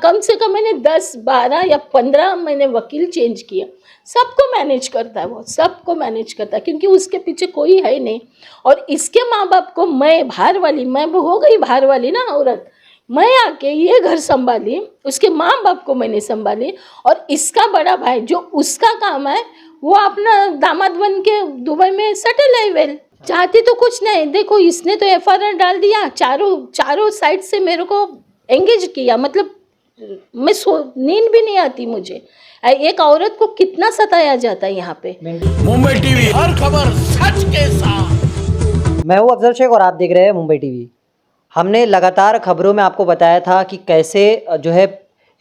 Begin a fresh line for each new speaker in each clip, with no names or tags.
कम से कम मैंने 10, 12 या 15 मैंने वकील चेंज किया। सबको मैनेज करता है वो, सबको मैनेज करता है, क्योंकि उसके पीछे कोई है नहीं। और इसके माँ बाप को मैं बाहर वाली, मैं हो गई बाहर वाली ना औरत, मैं आके ये घर संभाली, उसके माँ बाप को मैंने संभाली। और इसका बड़ा भाई जो उसका काम है वो अपना दामाद बन के दुबई में सेटल है। वेल, चाहती तो कुछ नहीं। देखो इसने तो एफआईआर डाल दिया, चारों साइड से मेरे को एंगेज किया। मतलब मैं नींद भी नहीं आती मुझे। एक औरत को कितना सताया जाता है यहाँ पे।
मुंबई टीवी, हर खबर सच के साथ।
मैं हूँ अफजल शेख और आप देख रहे हैं मुंबई टीवी। हमने लगातार खबरों में आपको बताया था कि कैसे जो है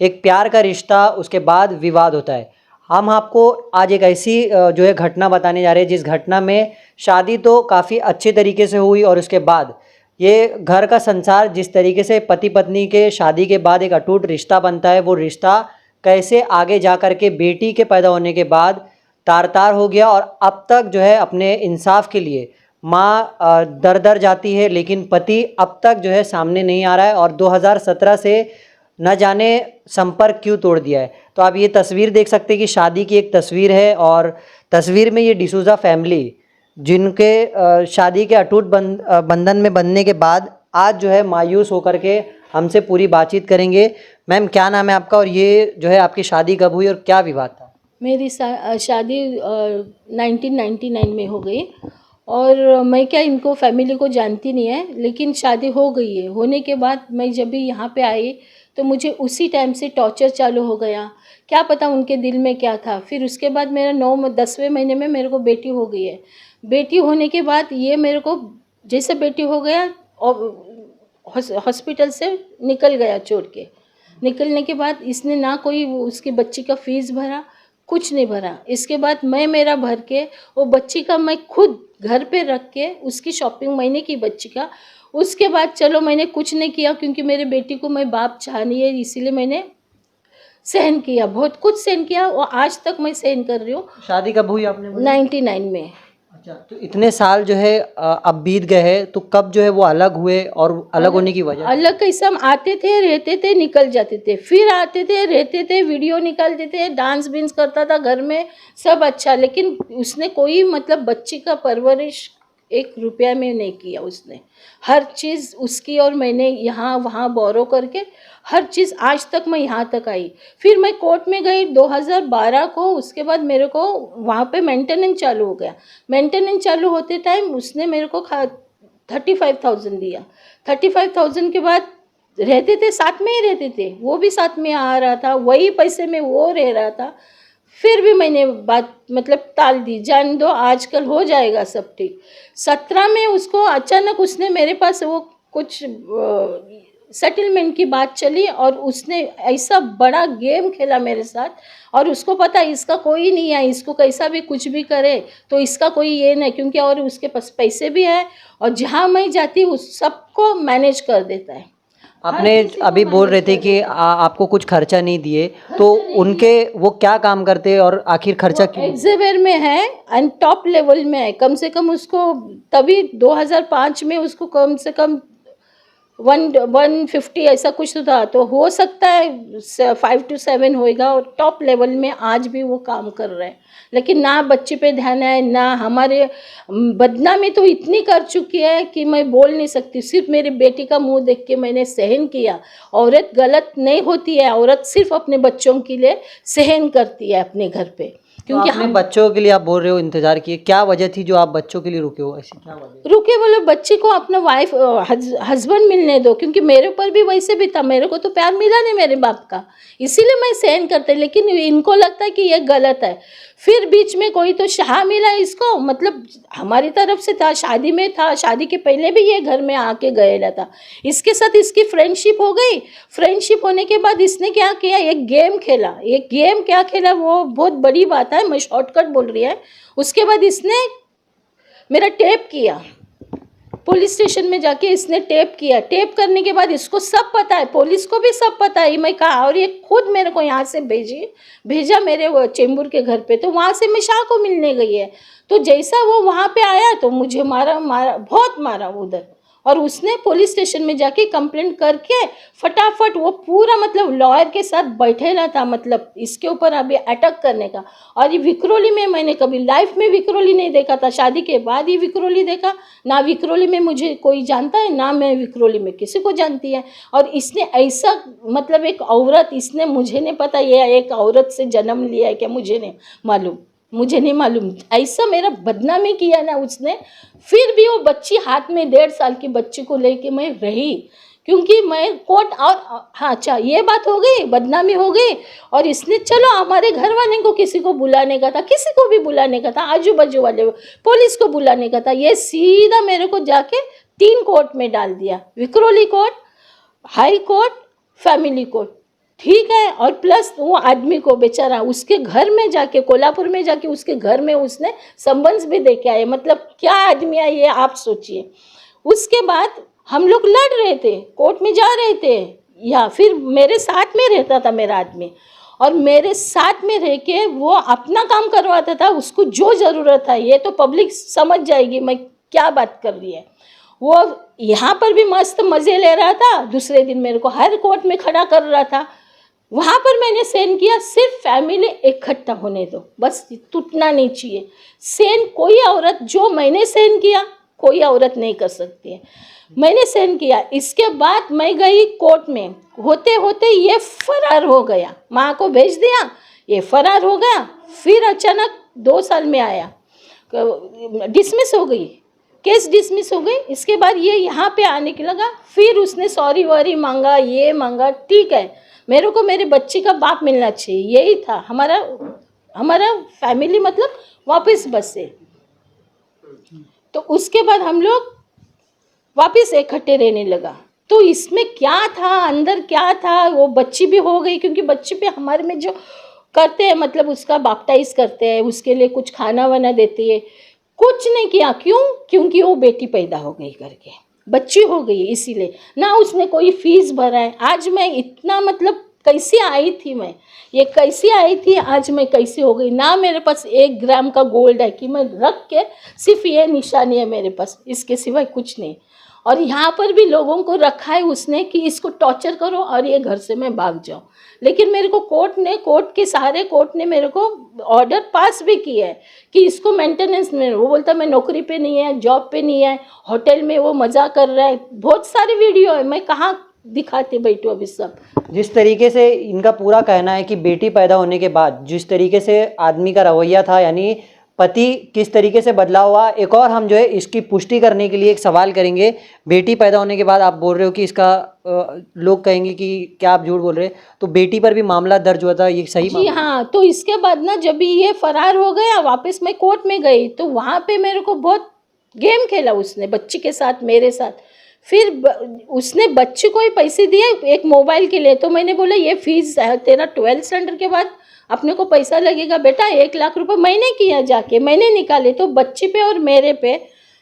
एक प्यार का रिश्ता, उसके बाद विवाद होता है। हम आपको आज एक ऐसी जो है घटना बताने जा रहे हैं जिस घटना में शादी तो काफ़ी अच्छे तरीके से हुई और उसके बाद ये घर का संसार, जिस तरीके से पति पत्नी के शादी के बाद एक अटूट रिश्ता बनता है, वो रिश्ता कैसे आगे जा कर के बेटी के पैदा होने के बाद तार तार हो गया। और अब तक जो है अपने इंसाफ के लिए माँ दर दर जाती है, लेकिन पति अब तक जो है सामने नहीं आ रहा है और 2017 से न जाने संपर्क क्यों तोड़ दिया है। तो आप ये तस्वीर देख सकते हैं कि शादी की एक तस्वीर है और तस्वीर में ये डिसूजा फैमिली, जिनके शादी के अटूट बंधन में बनने के बाद आज जो है मायूस होकर के हमसे पूरी बातचीत करेंगे। मैम, क्या नाम है आपका और ये जो है आपकी शादी कब हुई और क्या विवाद था?
मेरी शादी 1999 में हो गई। और मैं क्या इनको फैमिली को जानती नहीं है, लेकिन शादी हो गई है। होने के बाद मैं जब भी यहाँ पे आई तो मुझे उसी टाइम से टॉर्चर चालू हो गया। क्या पता उनके दिल में क्या था। फिर उसके बाद मेरा 9-10वें महीने में मेरे को बेटी हो गई है। बेटी होने के बाद ये मेरे को जैसे बेटी हो गया और हॉस्पिटल से निकल गया छोड़ के। निकलने के बाद इसने ना कोई उसकी बच्ची का फीस भरा, कुछ नहीं भरा। इसके बाद मैं मेरा भर के वो बच्ची का मैं खुद घर पे रख के उसकी शॉपिंग, महीने की बच्ची का। उसके बाद चलो मैंने कुछ नहीं किया, क्योंकि मेरे बेटी को मैं बाप चाहनी है, इसीलिए मैंने सहन किया, बहुत कुछ सहन किया और आज तक मैं सहन कर रही हूँ।
शादी कब हुई आपने?
99 में।
अच्छा, तो इतने साल जो है अब बीत गए हैं, तो कब जो है वो अलग हुए और अलग होने की वजह?
अलग कैसे, हम आते थे, रहते थे, निकल जाते थे, फिर आते थे, रहते थे, वीडियो निकालते थे, डांस बिंस करता था घर में, सब अच्छा। लेकिन उसने कोई मतलब बच्ची का परवरिश 1 रुपया में नहीं किया उसने। हर चीज़ उसकी और मैंने यहाँ वहाँ बोरो करके हर चीज़ आज तक मैं यहाँ तक आई। फिर मैं कोर्ट में गई 2012 को। उसके बाद मेरे को वहाँ पे मेंटेनेंस चालू हो गया। मेंटेनेंस चालू होते टाइम उसने मेरे को 35,000 दिया। 35,000 के बाद रहते थे, साथ में ही रहते थे, वो भी साथ में आ रहा था, वही पैसे में वो रह रहा था। फिर भी मैंने बात मतलब टाल दी, जान दो आजकल हो जाएगा सब ठीक। 17 में उसको अचानक उसने मेरे पास वो कुछ सेटलमेंट की बात चली और उसने ऐसा बड़ा गेम खेला मेरे साथ। और उसको पता इसका कोई नहीं है, इसको कैसा भी कुछ भी करे तो इसका कोई ये नहीं, क्योंकि और उसके पास पैसे भी है और जहाँ मैं जाती हूँ सबको मैनेज कर देता है।
आपने अभी बोल रहे थे कि आपको कुछ खर्चा नहीं दिए, तो उनके वो क्या काम करते हैं और आखिर खर्चा क्यों?
एक्सेवेयर में है एंड टॉप लेवल में है। कम से कम उसको तभी 2005 में उसको कम से कम 150 ऐसा कुछ तो था, तो हो सकता है 5 to 7 होएगा। और टॉप लेवल में आज भी वो काम कर रहे हैं, लेकिन ना बच्चे पे ध्यान है ना हमारे। बदनामी तो इतनी कर चुकी है कि मैं बोल नहीं सकती। सिर्फ मेरी बेटी का मुंह देख के मैंने सहन किया। औरत गलत नहीं होती है, औरत सिर्फ अपने बच्चों के लिए सहन करती है अपने घर पे। क्योंकि
हम बच्चों के लिए आप बोल रहे हो इंतजार किए, क्या वजह थी जो आप बच्चों के लिए रुके हो? ऐसी क्या वजह?
रुके बोलो, बच्चे को अपना वाइफ हस्बैंड मिलने दो, क्योंकि मेरे ऊपर भी वैसे भी था। मेरे को तो प्यार मिला नहीं मेरे बाप का, इसीलिए मैं सहन करते। लेकिन इनको लगता है कि ये गलत है। फिर बीच में कोई तो शाह मिला इसको, मतलब हमारी तरफ से था, शादी में था, शादी के पहले भी ये घर में आके गया था। इसके साथ इसकी फ्रेंडशिप हो गई। फ्रेंडशिप होने के बाद इसने क्या किया, एक गेम खेला। एक गेम क्या खेला वो बहुत बड़ी बात है, मैं शॉर्टकट बोल रही है। उसके बाद इसने मेरा टेप किया, पुलिस स्टेशन में जाके इसने टेप किया। टेप करने के बाद इसको सब पता है, पुलिस को भी सब पता है मैं कहा। और ये खुद मेरे को यहाँ से भेजा मेरे वो चेंबूर के घर पे। तो वहाँ से मैं शाह को मिलने गई है। तो जैसा वो वहाँ पे आया तो मुझे मारा बहुत मारा उधर। और उसने पुलिस स्टेशन में जाके कंप्लेंट करके फटाफट वो पूरा मतलब लॉयर के साथ बैठेला था, मतलब इसके ऊपर अभी अटैक करने का। और ये विक्रोली में मैंने कभी लाइफ में विक्रोली नहीं देखा था, शादी के बाद ही विक्रोली देखा। ना विक्रोली में मुझे कोई जानता है, ना मैं विक्रोली में किसी को जानती है। और इसने ऐसा मतलब एक औरत, इसने मुझे नहीं पता ये एक औरत से जन्म लिया है क्या, मुझे नहीं मालूम ऐसा मेरा बदनामी किया ना उसने। फिर भी वो बच्ची हाथ में 1.5 साल की बच्ची को लेके मैं रही, क्योंकि मैं कोर्ट और हाँ अच्छा ये बात हो गई, बदनामी हो गई। और इसने चलो हमारे घर वाले को किसी को बुलाने का था, किसी को भी बुलाने का था, आजू बाजू वाले पुलिस को बुलाने का था, ये सीधा मेरे को जाके 3 कोर्ट में डाल दिया, Vikhroli court, high court, family court. ठीक है, और प्लस वो आदमी को बेचारा उसके घर में जाके, कोल्हापुर में जाके उसके घर में उसने संबंध भी दे के आए। मतलब क्या आदमी है ये, आप सोचिए। उसके बाद हम लोग लड़ रहे थे, कोर्ट में जा रहे थे, या फिर मेरे साथ में रहता था मेरा आदमी, और मेरे साथ में रह के वो अपना काम करवाता था, उसको जो ज़रूरत है। ये तो पब्लिक समझ जाएगी मैं क्या बात कर रही है। वो यहाँ पर भी मस्त मज़े ले रहा था, दूसरे दिन मेरे को हर कोर्ट में खड़ा कर रहा था। वहाँ पर मैंने सेन किया, सिर्फ फैमिली इकट्ठा होने दो, बस टूटना नहीं चाहिए। सेन कोई औरत, जो मैंने सेन किया कोई औरत नहीं कर सकती है, मैंने सेन किया। इसके बाद मैं गई कोर्ट में, होते होते ये फरार हो गया, माँ को भेज दिया, ये फरार हो गया। फिर अचानक 2 साल में आया, डिसमिस हो गई, केस डिसमिस हो गई। इसके बाद ये यहाँ पे आने के लगा, फिर उसने सॉरी वॉरी मांगा, ये मांगा। ठीक है, मेरे को मेरे बच्ची का बाप मिलना चाहिए, यही था हमारा फैमिली, मतलब वापस बसे। तो उसके बाद हम लोग वापस इकट्ठे रहने लगा। तो इसमें क्या था, अंदर क्या था, वो बच्ची भी हो गई, क्योंकि बच्ची पे हमारे में जो करते हैं, मतलब उसका बैप्टाइज करते हैं, उसके लिए कुछ खाना वाना देती है, कुछ नहीं किया। क्यों? क्योंकि वो बेटी पैदा हो गई करके, बच्ची हो गई, इसीलिए ना उसने कोई फीस भरा है। आज मैं इतना मतलब कैसे आई थी, मैं ये कैसे आई थी, आज मैं कैसे हो गई। ना मेरे पास 1 ग्राम का गोल्ड है कि मैं रख के, सिर्फ ये निशानी है मेरे पास, इसके सिवाय कुछ नहीं। और यहाँ पर भी लोगों को रखा है उसने कि इसको टॉर्चर करो और ये घर से मैं भाग जाऊँ। लेकिन मेरे को कोर्ट के सहारे कोर्ट ने मेरे को ऑर्डर पास भी किया है कि इसको मेंटेनेंस में, वो बोलता मैं नौकरी पे नहीं है, जॉब पे नहीं है, होटल में वो मज़ा कर रहा है। बहुत सारे वीडियो है, मैं कहाँ दिखाते बैठो अभी सब।
जिस तरीके से इनका पूरा कहना है कि बेटी पैदा होने के बाद जिस तरीके से आदमी का रवैया था, यानी पति किस तरीके से बदला हुआ। एक और हम जो है इसकी पुष्टि करने के लिए एक सवाल करेंगे। बेटी पैदा होने के बाद आप बोल रहे हो कि इसका लोग कहेंगे कि क्या आप झूठ बोल रहे हैं, तो बेटी पर भी मामला दर्ज हुआ था, ये सही
जी हाँ। तो इसके बाद ना जब ये फरार हो गया, वापस मैं कोर्ट में गई, तो वहाँ पे मेरे को बहुत गेम खेला उसने बच्ची के साथ, मेरे साथ। फिर उसने बच्ची को ही पैसे दिए एक मोबाइल के लिए। तो मैंने बोला ये फीस है तेरा, 12th स्टैंडर्ड के बाद अपने को पैसा लगेगा बेटा, 1 लाख रुपए मैंने किया, जाके मैंने निकाले। तो बच्ची पे और मेरे पे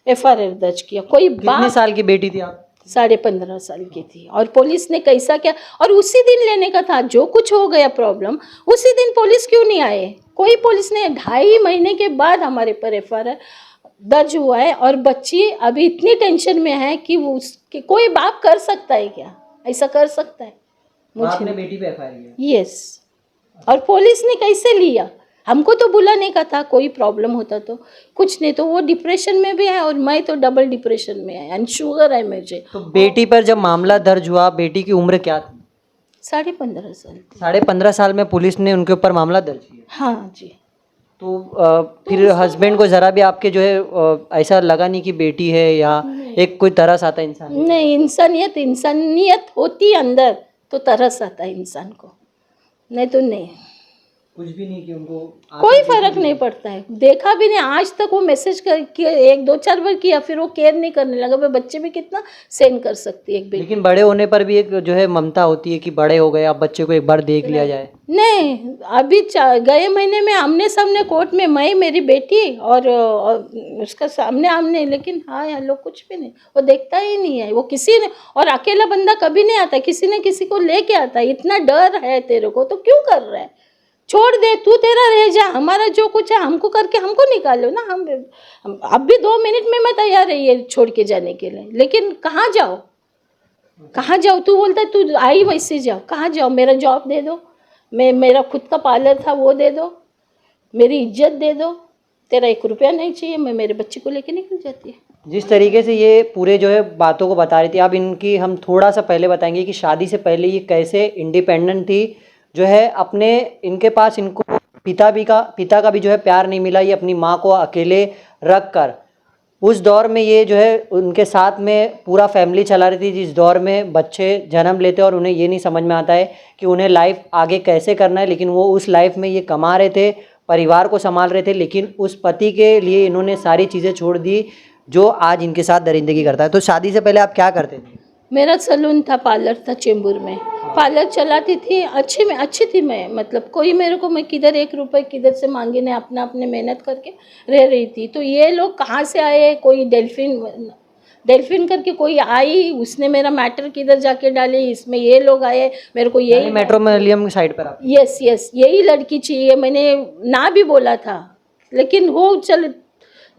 FIR दर्ज किया। कोई
कितने साल की बेटी थी आप?
15.5 साल की थी। और पुलिस ने कैसा क्या, और उसी दिन लेने का था, जो कुछ हो गया प्रॉब्लम उसी दिन पुलिस क्यों नहीं आए? कोई पुलिस ने 2.5 महीने के बाद हमारे पर FIR दर्ज हुआ है। और बच्ची अभी इतनी टेंशन में है कि वो उसके, कोई बाप कर सकता है क्या, ऐसा कर सकता है?
बाप ने बेटी पे FIR किया?
यस। और पुलिस ने कैसे लिया? हमको तो बुलाने का था, कोई प्रॉब्लम होता तो। कुछ नहीं, तो वो डिप्रेशन में भी है और मैं तो डबल डिप्रेशन में है, एंड शुगर है मुझे।
तो बेटी पर जब मामला दर्ज हुआ, बेटी की उम्र क्या थी?
15.5 साल थी।
15.5 साल में पुलिस ने उनके ऊपर मामला दर्ज किया?
हाँ जी।
तो फिर हस्बैंड को ज़रा भी आपके जो है ऐसा लगा नहीं कि बेटी है, या एक कोई तरस आता है इंसान?
नहीं, इंसानियत होती अंदर तो तरस आता है इंसान को, नहीं तो नहीं,
कुछ भी नहीं कि उनको
कोई फर्क नहीं पड़ता है। देखा भी नहीं आज तक। वो मैसेज कर किया 1-2-4 बार किया, फिर वो केयर नहीं करने लगा। भाई बच्चे भी कितना सेंड कर सकती है एक बेटी।
लेकिन बड़े होने पर भी एक जो है ममता होती है कि बड़े हो गए, अब बच्चे को एक बार देख लिया जाए।
नहीं, अभी गए महीने में आमने सामने कोर्ट में मैं, मेरी बेटी और उसका सामने आमने, लेकिन हाँ यहाँ लोग कुछ भी नहीं, वो देखता ही नहीं है वो किसी ने। और अकेला बंदा कभी नहीं आता, किसी न किसी को लेके आता है। इतना डर है तेरे को तो क्यों कर रहा है? छोड़ दे, तू तेरा रह जा, हमारा जो कुछ है हमको करके हमको निकालो ना। हम अब भी 2 मिनट में मैं तैयार है ये छोड़ के जाने के लिए, लेकिन कहाँ जाओ, कहाँ जाओ? तू बोलता है तू आई वैसे जाओ, कहाँ जाओ? मेरा जॉब दे दो, मेरा खुद का पार्लर था वो दे दो, मेरी इज्जत दे दो, तेरा 1 रुपया नहीं चाहिए, मैं मेरे बच्चे को लेके निकल जाती है।
जिस तरीके से ये पूरे जो है बातों को बता रही थी, अब इनकी हम थोड़ा सा पहले बताएंगे कि शादी से पहले ये कैसे इंडिपेंडेंट थी, जो है अपने इनके पास इनको पिता का भी जो है प्यार नहीं मिला, ये अपनी माँ को अकेले रख कर उस दौर में ये जो है उनके साथ में पूरा फैमिली चला रही थी, जिस दौर में बच्चे जन्म लेते और उन्हें ये नहीं समझ में आता है कि उन्हें लाइफ आगे कैसे करना है, लेकिन वो उस लाइफ में ये कमा रहे थे, परिवार को संभाल रहे थे, लेकिन उस पति के लिए इन्होंने सारी चीज़ें छोड़ दी जो आज इनके साथ दरिंदगी करता है। तो शादी से पहले आप क्या करते थे?
मेरा सलून था, पार्लर था चेंबूर में, पार्लर चलाती थी, अच्छी थी मैं, मतलब कोई मेरे को, मैं किधर 1 रुपये किधर से मांगे नहीं, अपने मेहनत करके रह रही थी। तो ये लोग कहाँ से आए? कोई डेल्फिन करके कोई आई, उसने मेरा मैटर किधर जाके डाले, इसमें ये लोग आए, मेरे को यही
मेट्रोपोलियम साइड पर आप?
यस यही लड़की चाहिए, मैंने ना भी बोला था, लेकिन वो चल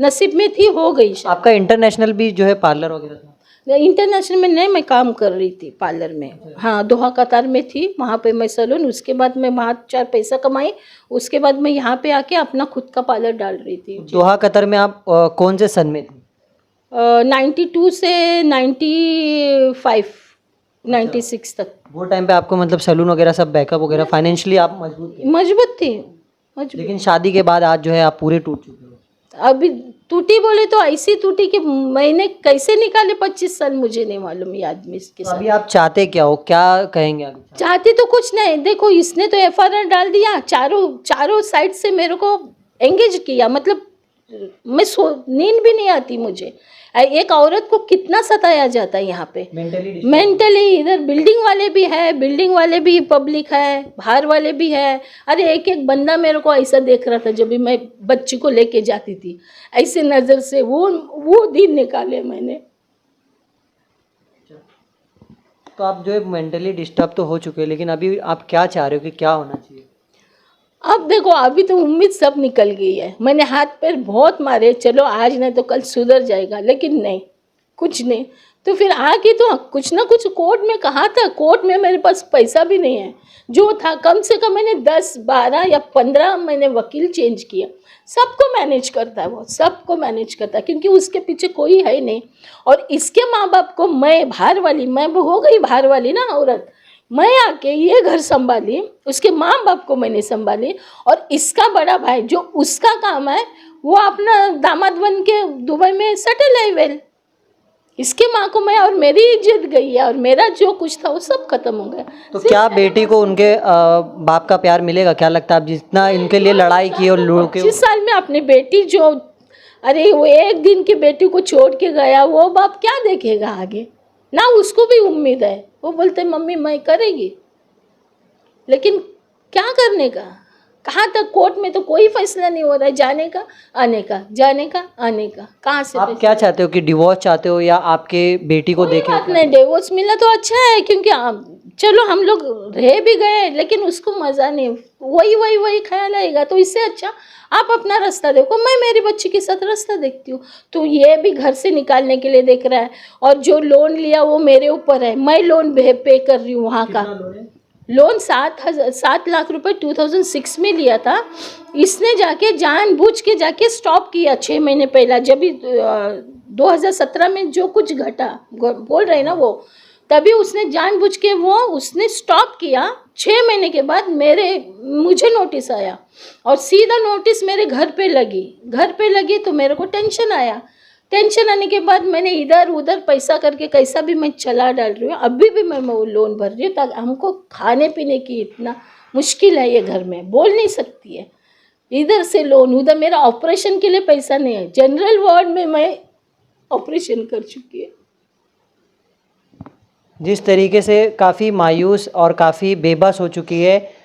नसीब में थी, हो गई।
आपका इंटरनेशनल भी जो है पार्लर वगैरह था?
इंटरनेशनल में नहीं, मैं काम कर रही थी पार्लर में, हाँ, दोहा कतार में थी, वहाँ पे मैं सैलून, उसके बाद मैं वहाँ 4 पैसा कमाई, उसके बाद मैं यहाँ पे आके अपना खुद का पार्लर डाल रही थी।
दोहा कतर में आप कौन से सन में थी?
92 से 95 96 तक।
वो टाइम पे आपको मतलब सैलून वगैरह सब बैकअप वगैरह फाइनेंशियली आप
मजबूत थी।
लेकिन शादी के बाद आज जो है आप पूरे टूट चुके हो।
अभी टूटी बोले तो ऐसी टूटी कि मैंने कैसे निकाले 25 साल, मुझे नहीं मालूम ये आदमी इसके साथ।
अभी आप चाहते क्या हो, क्या कहेंगे आगे?
चाहती तो कुछ नहीं, देखो इसने तो FIR डाल दिया, चारों साइड से मेरे को एंगेज किया, मतलब मैं नींद भी नहीं आती मुझे। एक औरत को कितना सताया जाता है यहाँ पे मेंटली। इधर बिल्डिंग वाले भी पब्लिक है, बाहर वाले भी है। अरे एक बंदा मेरे को ऐसा देख रहा था जब भी मैं बच्ची को लेके जाती थी, ऐसे नज़र से वो दिन निकाले मैंने।
तो आप जो है मेंटली डिस्टर्ब तो हो चुके हैं, लेकिन अभी आप क्या चाह रहे हो कि क्या होना चाहिए?
अब देखो, अभी तो उम्मीद सब निकल गई है, मैंने हाथ पैर बहुत मारे, चलो आज नहीं तो कल सुधर जाएगा, लेकिन नहीं, कुछ नहीं। तो फिर आके तो कुछ ना कुछ कोर्ट में कहा था, कोर्ट में मेरे पास पैसा भी नहीं है, जो था कम से कम मैंने 10 12 या 15 मैंने वकील चेंज किया। सबको मैनेज करता है वो, सबको मैनेज करता है, क्योंकि उसके पीछे कोई है नहीं। और इसके माँ बाप को मैं हो गई बाहर वाली ना औरत, मैं आके ये घर संभाली, उसके माँ बाप को मैंने संभाली। और इसका बड़ा भाई जो उसका काम है, वो अपना दामाद बन के दुबई में सेटल है वेल। इसके माँ को मैं, और मेरी इज्जत गई है, और मेरा जो कुछ था वो सब खत्म हो गया।
तो क्या बेटी को उनके बाप का प्यार मिलेगा? क्या लगता है आप जितना इनके लिए लड़ाई की और लोगों के
25 साल में अपनी बेटी जो, अरे वो एक दिन की बेटी को छोड़ के गया, वो बाप क्या देखेगा आगे ना? उसको भी उम्मीद है, वो बोलते मम्मी मैं करेगी, लेकिन क्या करने का? कहाँ तक? कोर्ट में तो कोई फैसला नहीं हो रहा है, जाने का आने का, कहाँ से?
आप क्या चाहते हो कि डिवोर्स चाहते हो या आपके बेटी को देखें?
बात नहीं, डिवोर्स मिला तो अच्छा है, क्योंकि चलो हम लोग रह भी गए, लेकिन उसको मज़ा नहीं, वही ख्याल आएगा। तो इससे अच्छा आप अपना रास्ता देखो, मैं मेरी बच्ची के साथ रास्ता देखती हूँ। तो ये भी घर से निकालने के लिए देख रहा है, और जो लोन लिया वो मेरे ऊपर है, मैं लोन पे कर रही हूँ। वहाँ का लोन 7 लाख रुपए 2006 में लिया था। इसने जाके जानबूझ के जाके स्टॉप किया 6 महीने पहला, जब भी 2017 में जो कुछ घटा बोल रहे ना वो, तभी उसने जानबूझ के उसने स्टॉप किया। 6 महीने के बाद मुझे नोटिस आया, और सीधा नोटिस मेरे घर पे लगी तो मेरे को टेंशन आया। टेंशन आने के बाद मैंने इधर उधर पैसा करके कैसा भी मैं चला डाल रही हूँ। अभी भी मैं वो लोन भर रही हूँ, ताकि हमको खाने पीने की इतना मुश्किल है ये घर में, बोल नहीं सकती है। इधर से लोन, उधर मेरा ऑपरेशन के लिए पैसा नहीं है, जनरल वार्ड में मैं ऑपरेशन कर चुकी है।
जिस तरीके से काफ़ी मायूस और काफ़ी बेबस हो चुकी है।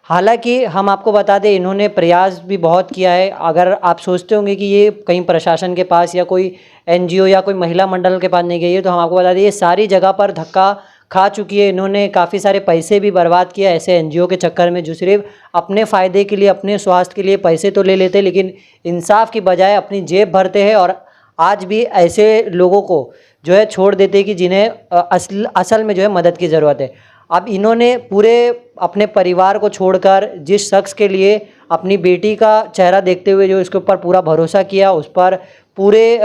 हालांकि हम आपको बता दें, इन्होंने प्रयास भी बहुत किया है। अगर आप सोचते होंगे कि ये कहीं प्रशासन के पास या कोई NGO या कोई महिला मंडल के पास नहीं गई है, तो हम आपको बता दें ये सारी जगह पर धक्का खा चुकी है। इन्होंने काफ़ी सारे पैसे भी बर्बाद किया ऐसे एनजीओ के चक्कर में, जो सिर्फ अपने फ़ायदे के लिए, अपने स्वास्थ्य के लिए पैसे तो ले लेते लेकिन इंसाफ की बजाय अपनी जेब भरते हैं। और आज भी ऐसे लोगों को जो है छोड़ देते कि जिन्हें असल में जो है मदद की ज़रूरत है। अब इन्होंने पूरे अपने परिवार को छोड़कर जिस शख्स के लिए अपनी बेटी का चेहरा देखते हुए जो इसके ऊपर पूरा भरोसा किया, उस पर पूरे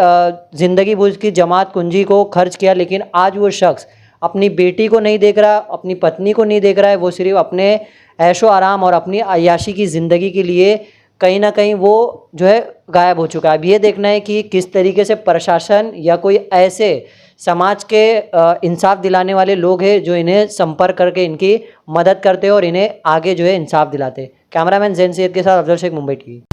ज़िंदगी भर की जमात कुंजी को खर्च किया, लेकिन आज वो शख्स अपनी बेटी को नहीं देख रहा, अपनी पत्नी को नहीं देख रहा है। वो सिर्फ अपने ऐशो आराम और अपनी अय्याशी की ज़िंदगी के लिए कहीं ना कहीं वो जो है गायब हो चुका है। अब ये देखना है कि किस तरीके से प्रशासन या कोई ऐसे समाज के इंसाफ दिलाने वाले लोग हैं जो इन्हें संपर्क करके इनकी मदद करते हैं और इन्हें आगे जो है इंसाफ दिलाते हैं। कैमरामैन जैन सैयद के साथ अफजल शेख, मुंबई टीवी।